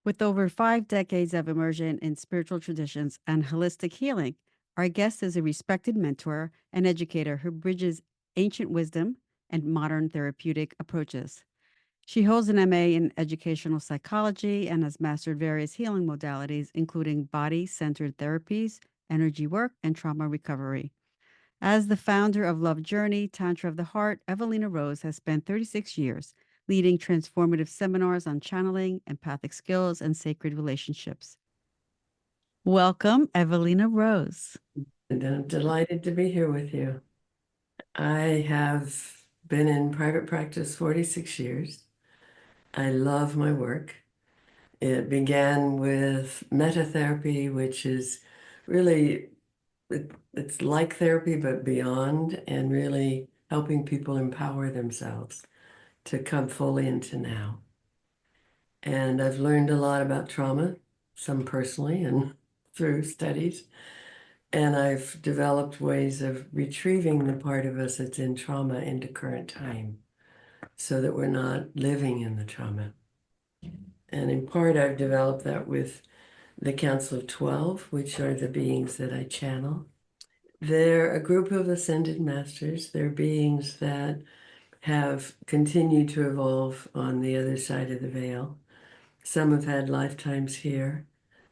With over 5 decades of immersion in spiritual traditions and holistic healing, our guest is a respected mentor and educator who bridges ancient wisdom and modern therapeutic approaches. She holds an MA in educational psychology and has mastered various healing modalities, including body centered therapies, energy work, and trauma recovery. As the founder of Love Journey, Tantra of the Heart, Evalena Rose has spent 36 years leading transformative seminars on channeling, empathic skills, and sacred relationships. Welcome, Evalena Rose. And I'm delighted to be here with you. I have been in private practice 46 years. I love my work. It began with metatherapy, which is really, it's like therapy, but beyond, and really helping people empower themselves to come fully into now. And I've learned a lot about trauma, some personally and through studies. And I've developed ways of retrieving the part of us that's in trauma into current time so that we're not living in the trauma. And in part, I've developed that with the Council of 12, which are the beings that I channel. They're a group of ascended masters. They're beings that have continued to evolve on the other side of the veil. Some have had lifetimes here,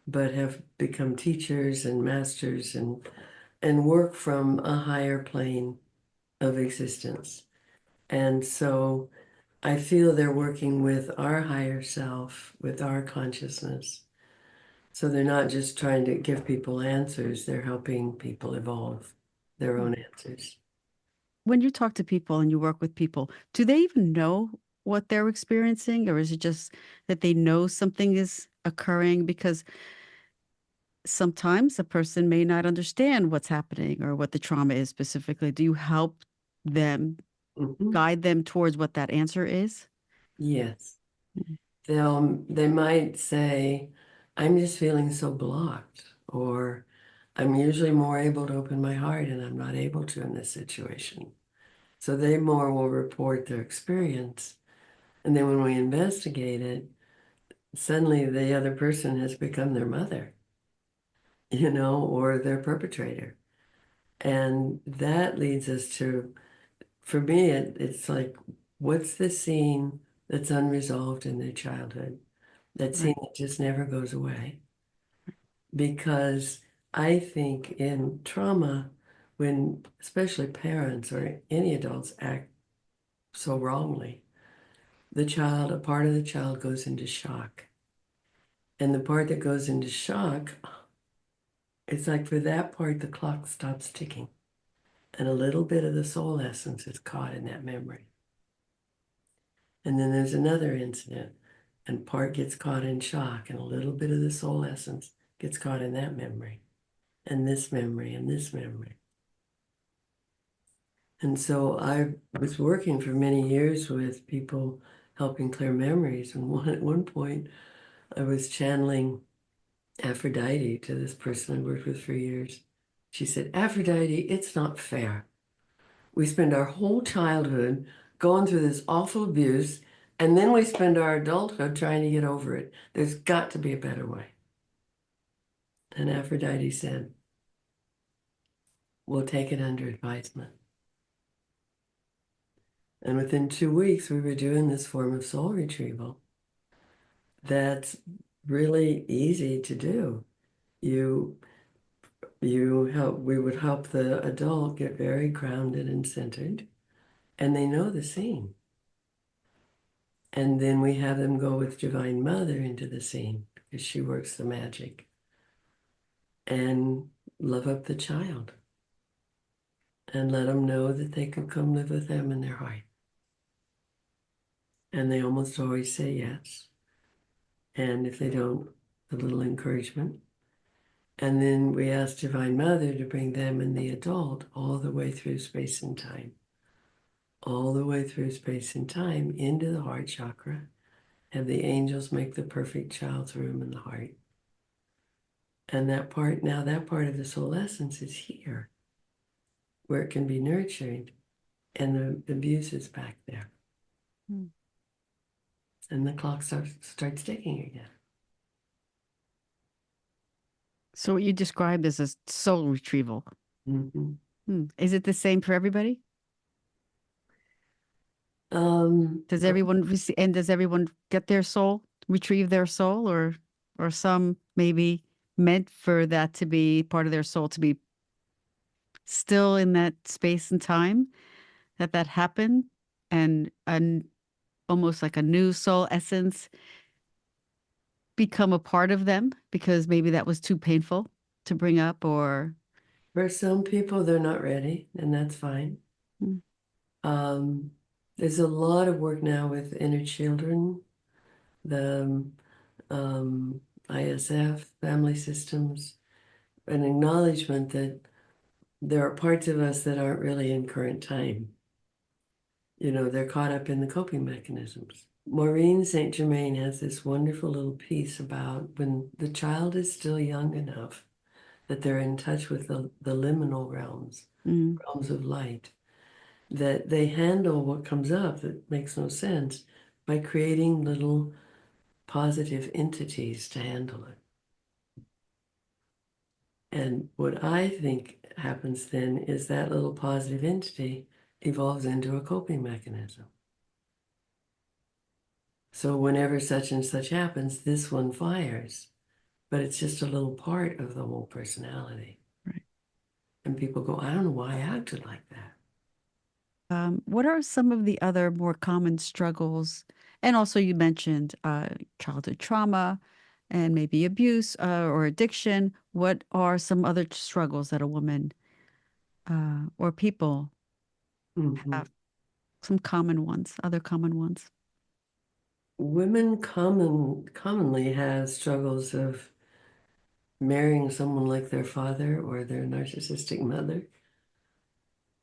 but have become teachers and masters and work from a higher plane of existence. And so I feel they're working with our higher self, with our consciousness. So they're not just trying to give people answers, they're helping people evolve their own answers. When you talk to people and you work with people, do they even know what they're experiencing, or is it just that they know something is occurring? Because sometimes a person may not understand what's happening or what the trauma is specifically. Do you help them, Mhm. guide them towards what that answer is? Yes. They might say, I'm just feeling so blocked, or I'm usually more able to open my heart and I'm not able to in this situation. So they more will report their experience. And then when we investigate it, suddenly the other person has become their mother, or their perpetrator. And that leads us to, for me, it's like, what's the scene that's unresolved in their childhood? That scene Right. that just never goes away. Because I think in trauma, when especially parents or any adults act so wrongly, a part of the child goes into shock. And the part that goes into shock, it's like for that part, the clock stops ticking. And a little bit of the soul essence is caught in that memory. And then there's another incident, and part gets caught in shock, and a little bit of the soul essence gets caught in that memory, and this memory, and this memory. And so I was working for many years with people helping clear memories. And at one point, I was channeling Aphrodite to this person I worked with for years. She said, Aphrodite, it's not fair. We spend our whole childhood going through this awful abuse, and then we spend our adulthood trying to get over it. There's got to be a better way. And Aphrodite said, we'll take it under advisement. And within 2 weeks, we were doing this form of soul retrieval that's really easy to do. You we would help the adult get very grounded and centered, and they know the scene. And then we have them go with Divine Mother into the scene because she works the magic and love up the child and let them know that they can come live with them in their heart. And they almost always say yes. And if they don't, a little encouragement. And then we ask Divine Mother to bring them and the adult all the way through space and time, all the way through space and time into the heart chakra. Have the angels make the perfect child's room in the heart. And that part of the soul essence is here, where it can be nurtured, and the abuse is back there. Mm. And the clock starts ticking again. So what you described as a soul retrieval. Mhm. Is it the same for everybody? Um, Does everyone get their soul, retrieve their soul, or some maybe meant for that to be part of their soul to be still in that space and time that happened, and almost like a new soul essence become a part of them because maybe that was too painful to bring up or for some people, they're not ready, and that's fine. mm, Um, there's a lot of work now with inner children, the ISF, family systems, an acknowledgement that there are parts of us that aren't really in current time. They're caught up in the coping mechanisms. Maureen St. Germain has this wonderful little piece about when the child is still young enough that they're in touch with the liminal realms, mm, realms of light, that they handle what comes up that makes no sense by creating little positive entities to handle it. And what I think happens then is that little positive entity evolves into a coping mechanism. So whenever such and such happens, this one fires, but it's just a little part of the whole personality. right. And people go, I don't know why I acted like that. What are some of the other more common struggles? And also, you mentioned childhood trauma and maybe abuse or addiction. What are some other struggles that a woman or people Mhm. have? Some common ones, other common ones. Women commonly have struggles of marrying someone like their father or their narcissistic mother.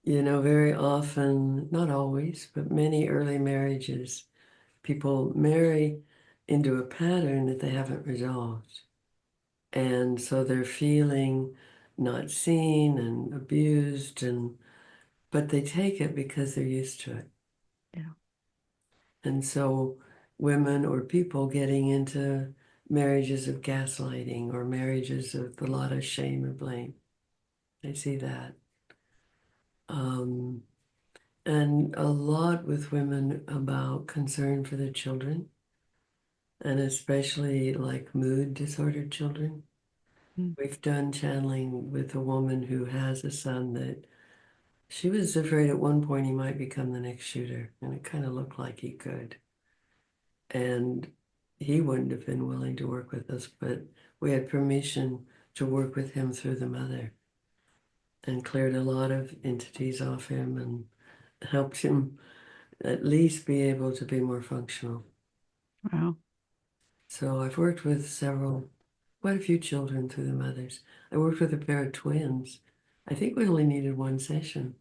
Very often, not always, but many early marriages, people marry into a pattern that they haven't resolved. And so they're feeling not seen and abused, but they take it because they're used to it. Yeah. And so women or people getting into marriages of gaslighting or marriages of a lot of shame or blame. I see that. Um, and a lot with women about concern for their children, and especially like mood disordered children. Mm. We've done channeling with a woman who has a son that she was afraid at one point he might become the next shooter, and it kind of looked like he could. And he wouldn't have been willing to work with us, but we had permission to work with him through the mother and cleared a lot of entities off him and helped him at least be able to be more functional. Wow. So I've worked with quite a few children through the mothers. I worked with a pair of twins. I think we only needed one session.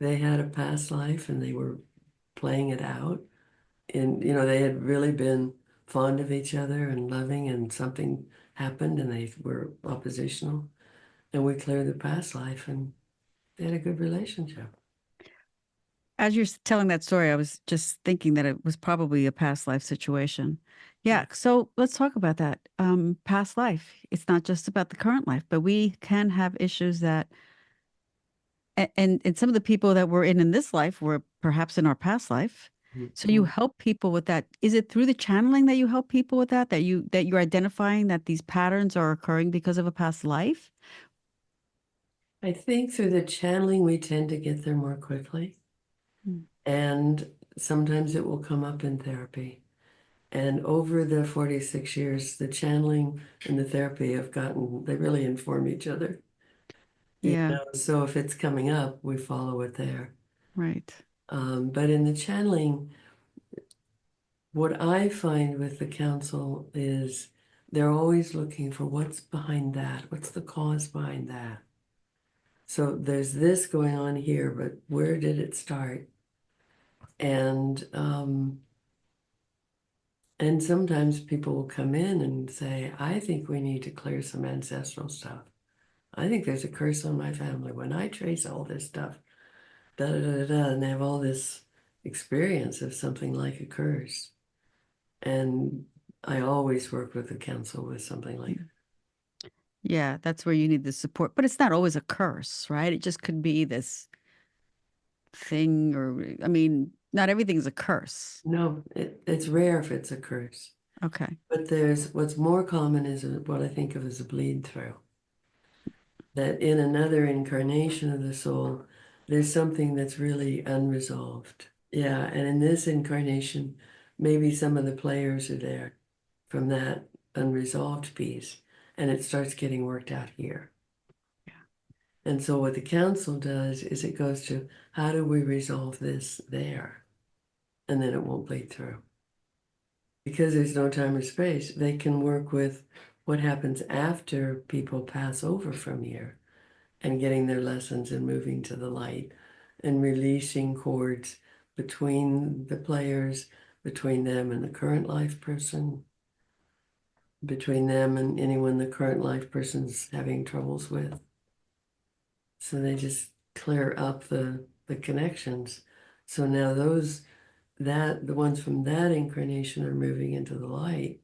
They had a past life and they were playing it out. And, they had really been fond of each other and loving, and something happened and they were oppositional. And we cleared the past life and they had a good relationship. As you're telling that story, I was just thinking that it was probably a past life situation. Yeah. So let's talk about that. Past life. It's not just about the current life, but we can have issues that, and some of the people that we're in this life were perhaps in our past life. So you Mhm. help people with that. Is it through the channeling that you help people with that? That you're identifying that these patterns are occurring because of a past life? I think through the channeling, we tend to get there more quickly. Mm. And sometimes it will come up in therapy. And over the 46 years, the channeling and the therapy they really inform each other. Yeah. So if it's coming up, we follow it there. Right. But in the channeling, what I find with the council is they're always looking for what's behind that, what's the cause behind that. So there's this going on here, but where did it start? And sometimes people will come in and say, I think we need to clear some ancestral stuff. I think there's a curse on my family. When I trace all this stuff, da da da da, and they have all this experience of something like a curse. And I always work with the council with something like Mm. Yeah, that's where you need the support. But it's not always a curse, right? It just could be this thing, or I mean, not everything's a curse. No, it's rare if it's a curse. Okay. But there's what's more common is what I think of as a bleed through. That in another incarnation of the soul, there's something that's really unresolved. Yeah, and in this incarnation, maybe some of the players are there from that unresolved piece, and it starts getting worked out here. Yeah. And so what the council does is it goes to how do we resolve this there? And then it won't bleed through. Because there's no time or space, they can work with what happens after people pass over from here and getting their lessons and moving to the light and releasing cords between the players, between them and the current life person, between them and anyone the current life person's having troubles with. So they just clear up the connections. So now the ones from that incarnation are moving into the light,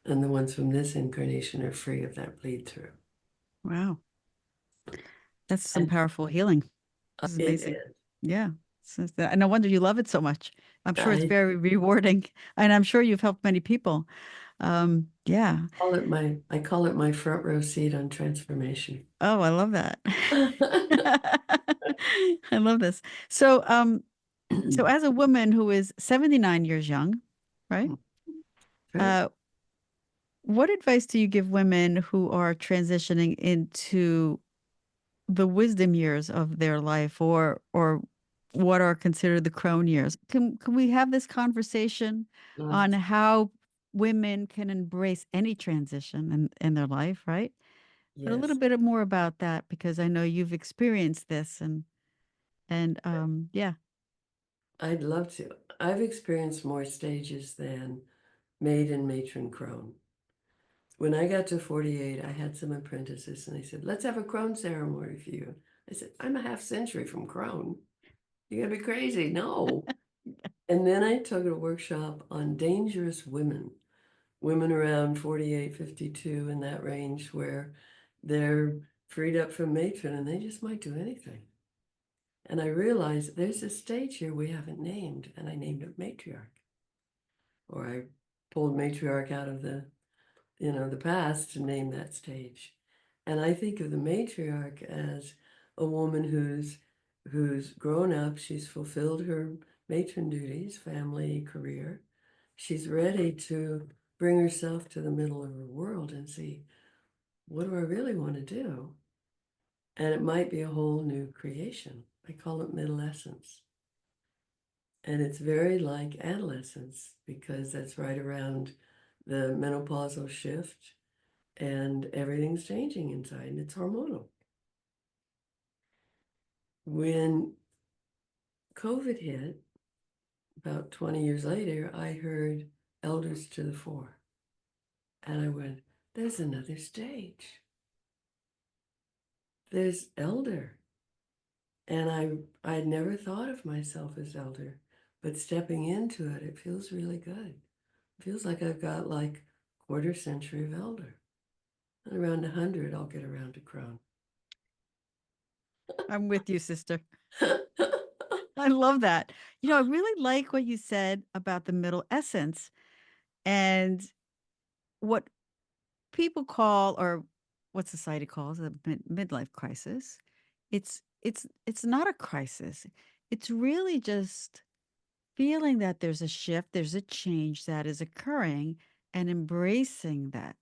and the ones from this incarnation are free of that bleed through. Wow. That's some And powerful healing. This is it amazing. is. Yeah. And no wonder you love it so much. I'm sure it's I very rewarding. And I'm sure you've helped many people. Yeah. I call it my front row seat on transformation. Oh, I love that. I love this. So, so as a woman who is 79 years young, right? Right? Uh, what advice do you give women who are transitioning into the wisdom years of their life, or what are considered the crone years? Can we have this conversation Love on to. how women can embrace any transition in their life, right? But a little Yes, bit more about that because I know you've experienced this and yeah. I'd love to. I've experienced more stages than maid and matron crone. When I got to 48, I had some apprentices and they said, let's have a crone ceremony for you. I said, I'm a half century from crone. You gotta be crazy. No. And then I took a workshop on dangerous women, women around 48, 52 in that range where they're freed up from matron and they just might do anything. And I realized there's a stage here we haven't named, and I named it matriarch. Or I pulled matriarch out of the past to name that stage. And I think of the matriarch as a woman who's grown up, she's fulfilled her matron duties, family, career. She's ready to bring herself to the middle of her world and see, what do I really want to do? And it might be a whole new creation. I call it middle essence. And it's very like adolescence because that's right around the menopausal shift and everything's changing inside and it's hormonal. When COVID hit, about 20 years later, I heard elders to the fore. And I went, there's another stage. There's elder. And I'd never thought of myself as elder, but stepping into it, it feels really good. It feels like I've got like quarter century of elder. And around 100, I'll get around to crone. I'm with you, sister. I love that. I really like what you said about the middle essence and what people call, or what society calls, a midlife crisis. It's not a crisis. It's really just feeling that there's a shift, there's a change that is occurring, and embracing that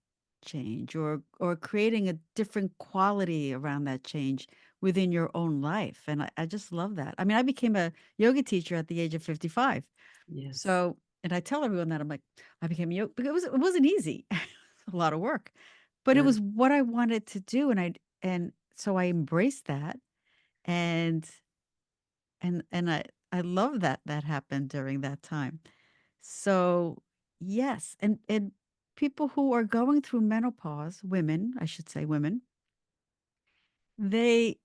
change, or creating a different quality around that change within your own life. And I just love that. I mean, I became a yoga teacher at the age of 55. Yes, So, and I tell everyone that I'm like, I became a yoga because it wasn't easy. A lot of work. But it yeah, was what I wanted to do, and so I embraced that, and I love that that happened during that time. So, yes, and people who are going through menopause, women, I should say women, they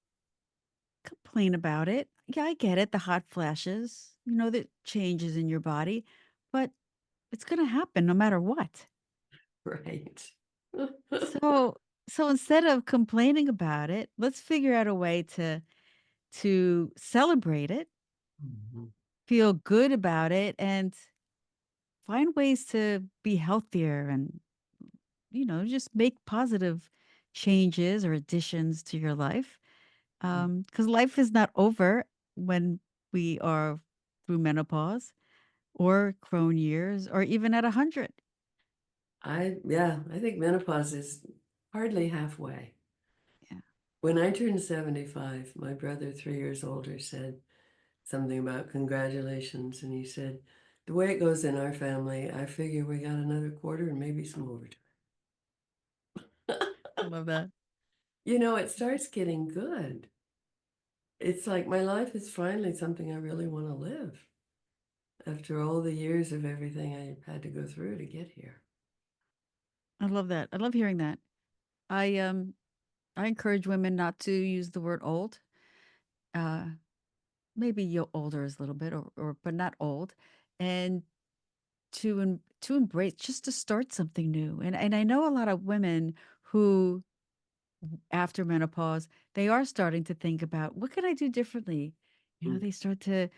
complain about it. Yeah, I get it, the hot flashes, the changes in your body, but it's gonna happen no matter what. right. So, So instead of complaining about it, let's figure out a way to celebrate it, Mhm. feel good about it, and find ways to be healthier and, just make positive changes or additions to your life. Because life is not over when we are through menopause or crone years or even at 100. Yeah, I think menopause is hardly halfway. Yeah. When I turned 75, my brother, 3 years older, said something about congratulations. And he said, the way it goes in our family, I figure we got another quarter and maybe some overtime. I love that. It starts getting good. It's like my life is finally something I really want to live after all the years of everything I had to go through to get here. I love that. I love hearing that. I encourage women not to use the word old. Uh Maybe you're older is a little bit or but not old. And to embrace just to start something new. And I know a lot of women who after menopause, they are starting to think about what can I do differently? Mm. They start to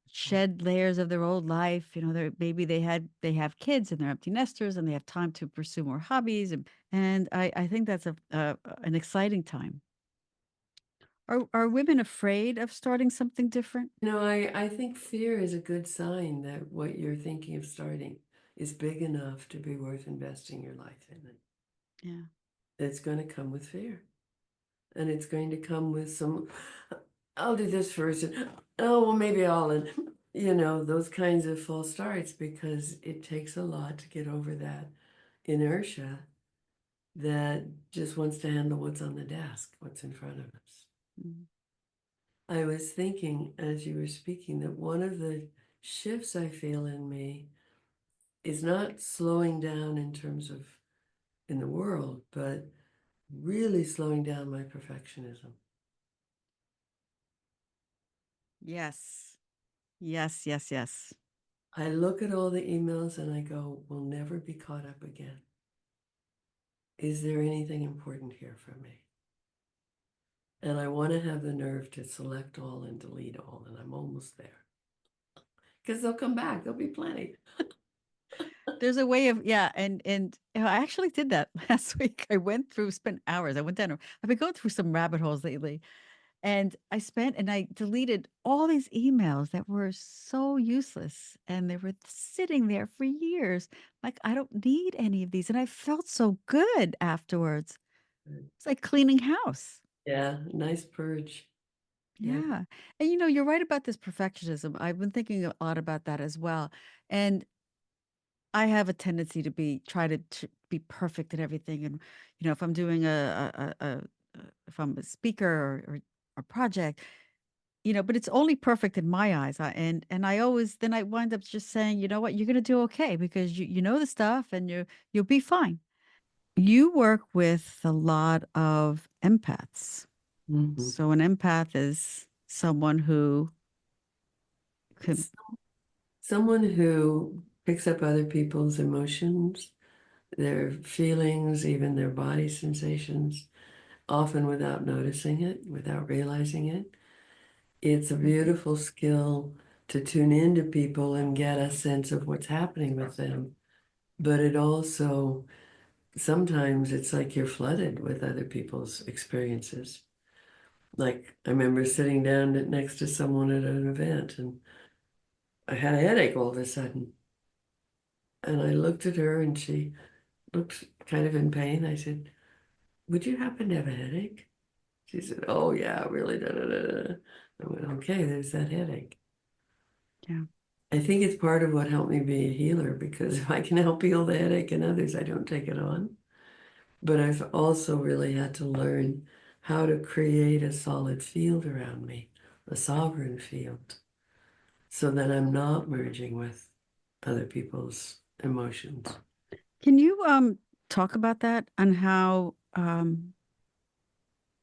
shed layers of their old life. They're maybe they have kids and they're empty nesters and they have time to pursue more hobbies. And I think that's an exciting time. Are women afraid of starting something different? I think fear is a good sign that what you're thinking of starting is big enough to be worth investing your life in it. Yeah. It's going to come with fear. And it's going to come with some, I'll do this first, and oh, well, maybe those kinds of false starts because it takes a lot to get over that inertia that just wants to handle what's on the desk, what's in front of us. Mhm. I was thinking as you were speaking that one of the shifts I feel in me is not slowing down in terms of in the world, but really slowing down my perfectionism. Yes. Yes, yes, yes. I look at all the emails and I go, we'll never be caught up again. Is there anything important here for me? And I want to have the nerve to select all and delete all, and I'm almost there. Because they'll come back, there'll be plenty. There's a way of yeah, and I actually did that last week. I went through, spent hours. I went down. I've been going through some rabbit holes lately, and I deleted all these emails that were so useless, and they were sitting there for years. Like I don't need any of these, and I felt so good afterwards. It's like cleaning house. Yeah, nice purge. Yep. Yeah, and you're right about this perfectionism. I've been thinking a lot about that as well, and I have a tendency to be perfect at everything, and if I'm doing if I'm a speaker or a project, but it's only perfect in my eyes. And I always then I wind up just saying, you know what, you're gonna do okay because you know the stuff and you'll be fine. You work with a lot of empaths, Mhm. so an empath is someone who can. It's someone who picks up other people's emotions, their feelings, even their body sensations, often without noticing it, without realizing it. It's a beautiful skill to tune into people and get a sense of what's happening with them. But it also, sometimes it's like you're flooded with other people's experiences. Like I remember sitting down next to someone at an event and I had a headache all of a sudden. And I looked at her and she looked kind of in pain. I said, would you happen to have a headache? She said, oh yeah, really. Da, da, da, da. I went, okay, there's that headache. Yeah. I think it's part of what helped me be a healer because if I can help heal the headache in others, I don't take it on. But I've also really had to learn how to create a solid field around me, a sovereign field, so that I'm not merging with other people's emotions. Can you talk about that and how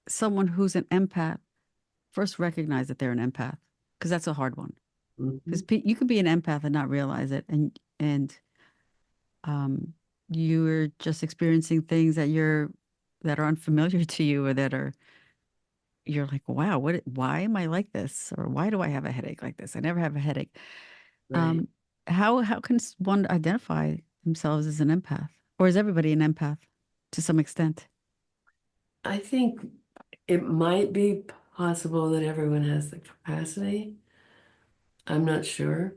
someone who's an empath first recognize that they're an empath? Because that's a hard one. Because Mhm. you could be an empath and not realize it, and um, you're just experiencing things that you're that are unfamiliar to you or that are you're like, wow, why am I like this? Or why do I have a headache like this? I never have a headache. Right. Um, how can one identify themselves as an empath? Or is everybody an empath to some extent? I think it might be possible that everyone has the capacity. I'm not sure.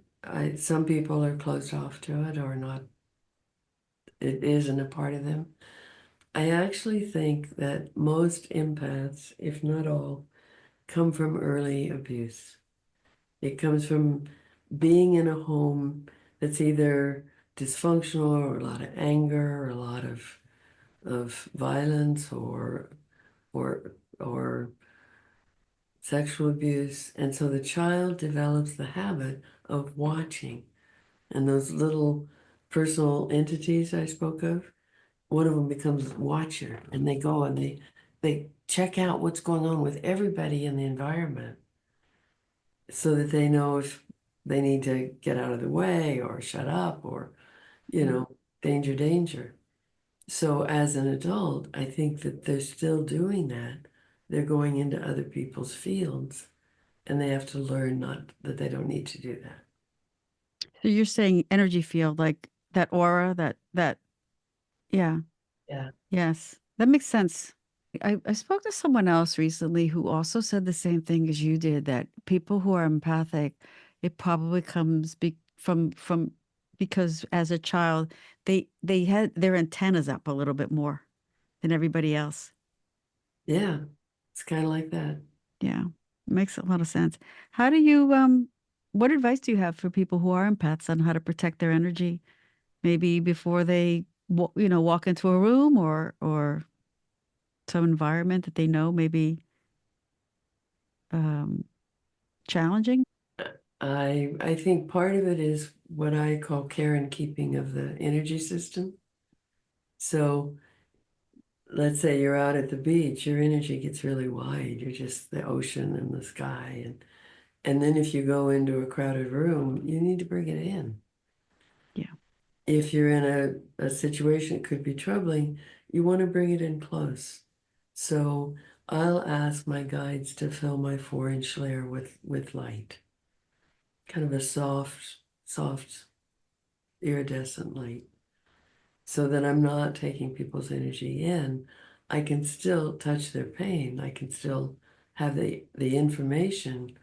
Some people are closed off to it or not. It isn't a part of them. I actually think that most empaths, if not all, come from early abuse. It comes from being in a home that's either dysfunctional or a lot of anger or a lot of violence or sexual abuse. And so the child develops the habit of watching. And those little personal entities I spoke of, one of them becomes a watcher and they go and they check out what's going on with everybody in the environment so that they know if they need to get out of the way or shut up or, Yeah. danger, danger. So as an adult, I think that they're still doing that. They're going into other people's fields and they have to learn not that they don't need to do that. So you're saying energy field, like that aura, yeah, Yeah. yes, that makes sense. I spoke to someone else recently who also said the same thing as you did, that people who are empathic, it probably comes from because as a child they had their antennas up a little bit more than everybody else. Yeah. It's kind of like that. Yeah, makes a lot of sense. How do you what advice do you have for people who are empaths on how to protect their energy, maybe before they walk into a room or some environment that they know may be um challenging? I think part of it is what I call care and keeping of the energy system. So let's say you're out at the beach, your energy gets really wide. You're just the ocean and the sky. And then if you go into a crowded room, you need to bring it in. Yeah. If you're in a situation that could be troubling, you want to bring it in close. So I'll ask my guides to fill my 4-inch layer with light, kind of a soft, iridescent light, so that I'm not taking people's energy in. I can still touch their pain. I can still have the information,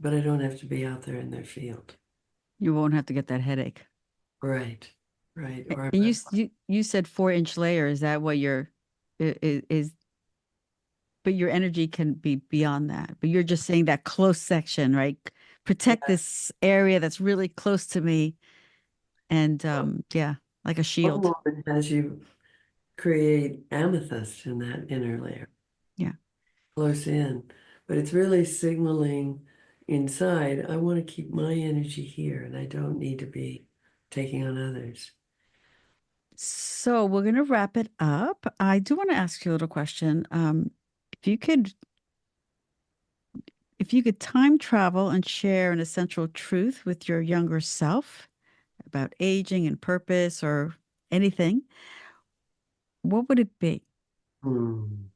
but I don't have to be out there in their field. You won't have to get that headache. Right, right. Or I'm And not. you said 4-inch layer. Is that what your is? But your energy can be beyond that. But you're just saying that close section, right? Protect Yeah. this area that's really close to me, and yeah, like a One shield. woman has you create amethyst in that inner layer, Yeah. close in, but it's really signaling inside, I want to keep my energy here and I don't need to be taking on others. So we're gonna wrap it up. I do want to ask you a little question. If you could, if you could time travel and share an essential truth with your younger self about aging and purpose or anything, what would it be? Hmm.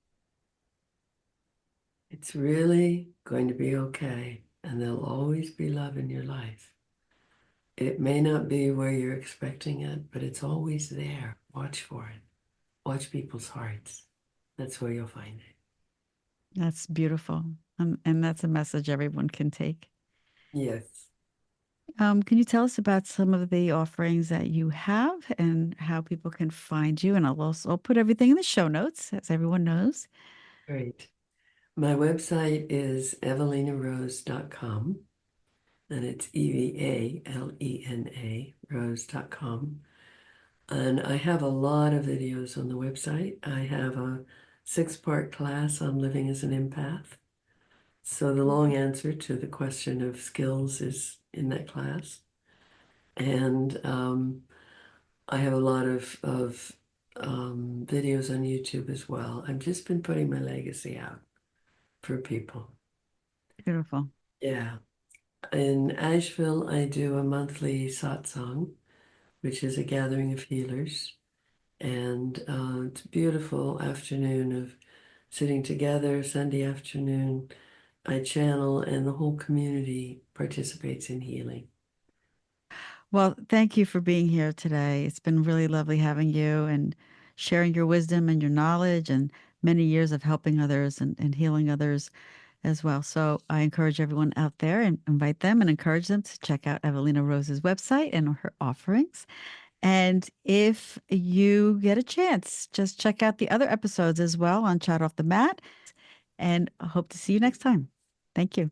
It's really going to be okay, and there'll always be love in your life. It may not be where you're expecting it, but it's always there. Watch for it. Watch people's hearts. That's where you'll find it. That's beautiful. And that's a message everyone can take. Yes. Can you tell us about some of the offerings that you have and how people can find you? And I'll put everything in the show notes, as everyone knows. Great. My website is evalenarose.com, and it's Evalena rose.com. And I have a lot of videos on the website. I have a 6-part class on living as an empath. So the long answer to the question of skills is in that class. And I have a lot of videos on YouTube as well. I've just been putting my legacy out for people. Beautiful. Yeah. In Asheville, I do a monthly satsang, which is a gathering of healers. And it's a beautiful afternoon of sitting together, Sunday afternoon. I channel, and the whole community participates in healing. Well, thank you for being here today. It's been really lovely having you and sharing your wisdom and your knowledge and many years of helping others and healing others as well. So I encourage everyone out there and invite them and encourage them to check out Evalena Rose's website and her offerings. And if you get a chance, just check out the other episodes as well on Chat Off the Mat. And I hope to see you next time. Thank you.